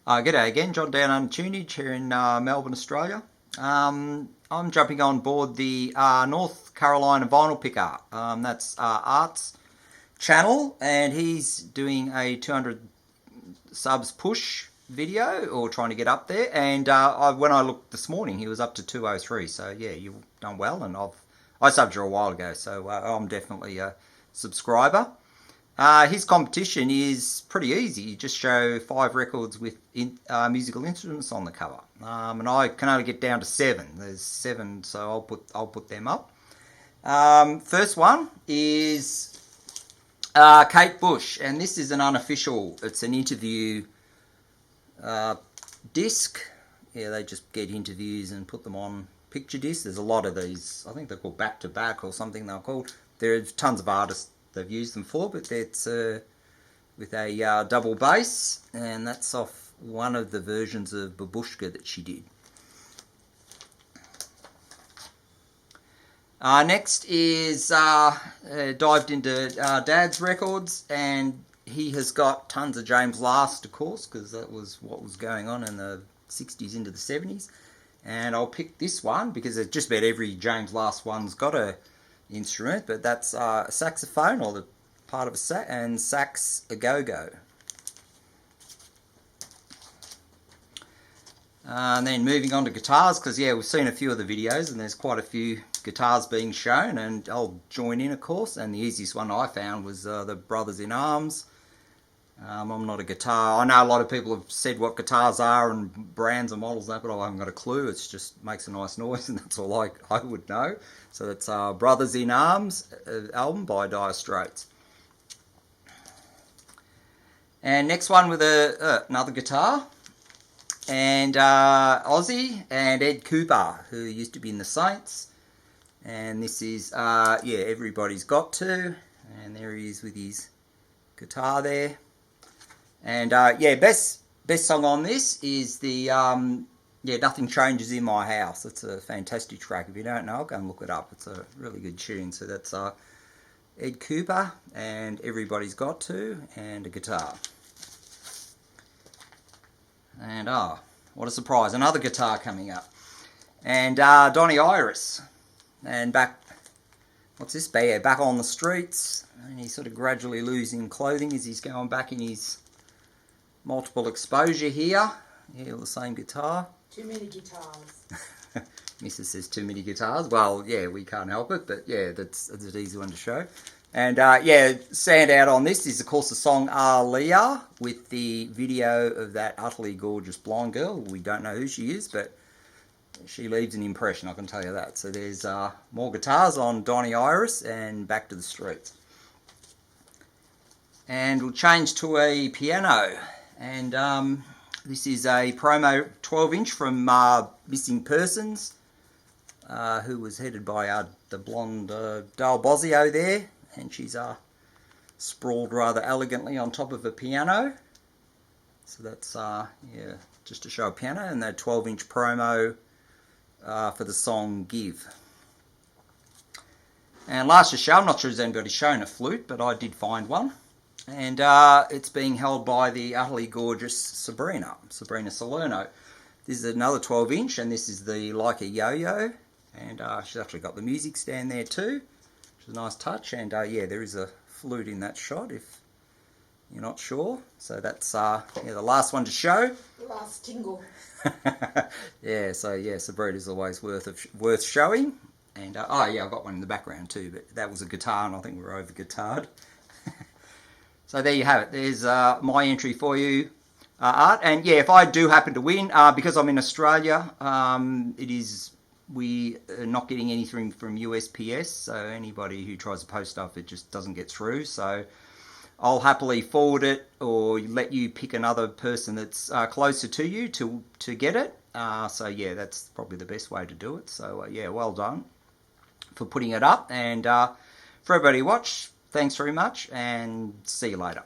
G'day again, John down on tunage here in Melbourne, Australia. I'm jumping on board the North Carolina vinyl picker. That's Art's channel, and he's doing a 200 subs push video, or trying to get up there. And when I looked this morning, he was up to 203. So yeah, you've done well, and I subbed you a while ago, so I'm definitely a subscriber. His competition is pretty easy. You just show 5 records with musical instruments on the cover, and I can only get down to 7. There's 7, so I'll put them up. First one is Kate Bush, and this is an unofficial. It's an interview disc. Yeah, they just get interviews and put them on picture disc. There's a lot of these. I think they're called back to back or something. They're called. There's tons of artists they've used them for, but it's with a double bass, and that's off one of the versions of Babushka that she did. Next is dived into Dad's records, and he has got tons of James Last, of course, because that was what was going on in the 60s into the 70s. And I'll pick this one because just about every James Last one's got a instrument, but that's a saxophone, or the part of a sax, and sax a go-go. And then moving on to guitars, because yeah, we've seen a few of the videos and there's quite a few guitars being shown, and I'll join in, of course. And the easiest one I found was the Brothers in Arms. I'm not a guitar. I know a lot of people have said what guitars are and brands and models and that, but I haven't got a clue. It just makes a nice noise, and that's all I would know. So that's Brothers in Arms album by Dire Straits. And next one with another guitar, and Ozzy and Ed Cooper, who used to be in the Saints. And this is yeah, Everybody's Got To, and there he is with his guitar there. And yeah, best song on this is the yeah, Nothing Changes in My House. It's a fantastic track. If you don't know, go and look it up. It's a really good tune. So that's Ed Cooper and Everybody's Got To, and a guitar. And what a surprise, another guitar coming up. And Donny Iris, and back, what's this? Yeah, back on the streets, and he's sort of gradually losing clothing as he's going back in his multiple exposure here. Yeah, the same guitar. Too many guitars. Mrs. says too many guitars. Well, yeah, we can't help it, but yeah, that's an easy one to show. And yeah, standout on this is, of course, the song Aaliyah, with the video of that utterly gorgeous blonde girl. We don't know who she is, but she leaves an impression, I can tell you that. So there's more guitars on Donny Iris, and Back to the Streets. And we'll change to a piano. And this is a promo 12-inch from Missing Persons, who was headed by the blonde Dale Bosio there. And she's sprawled rather elegantly on top of a piano. So that's, yeah, just to show a piano. And that 12-inch promo for the song Give. And last year's show, I'm not sure if anybody's shown a flute, but I did find one. And it's being held by the utterly gorgeous Sabrina Salerno. This is another 12-inch, and this is the Like a Yo-Yo. And she's actually got the music stand there too, which is a nice touch. And yeah, there is a flute in that shot, if you're not sure. So that's yeah, the last one to show. The last tingle. Yeah, so yeah, Sabrina's always worth showing. And oh yeah, I've got one in the background too, but that was a guitar, and I think we're over guitared. So there you have it. There's my entry for you, Art. And yeah, if I do happen to win, because I'm in Australia, we are not getting anything from USPS. So anybody who tries to post stuff, it just doesn't get through. So I'll happily forward it, or let you pick another person that's closer to you to get it. So yeah, that's probably the best way to do it. So yeah, well done for putting it up. And for everybody who watched, thanks very much, and see you later.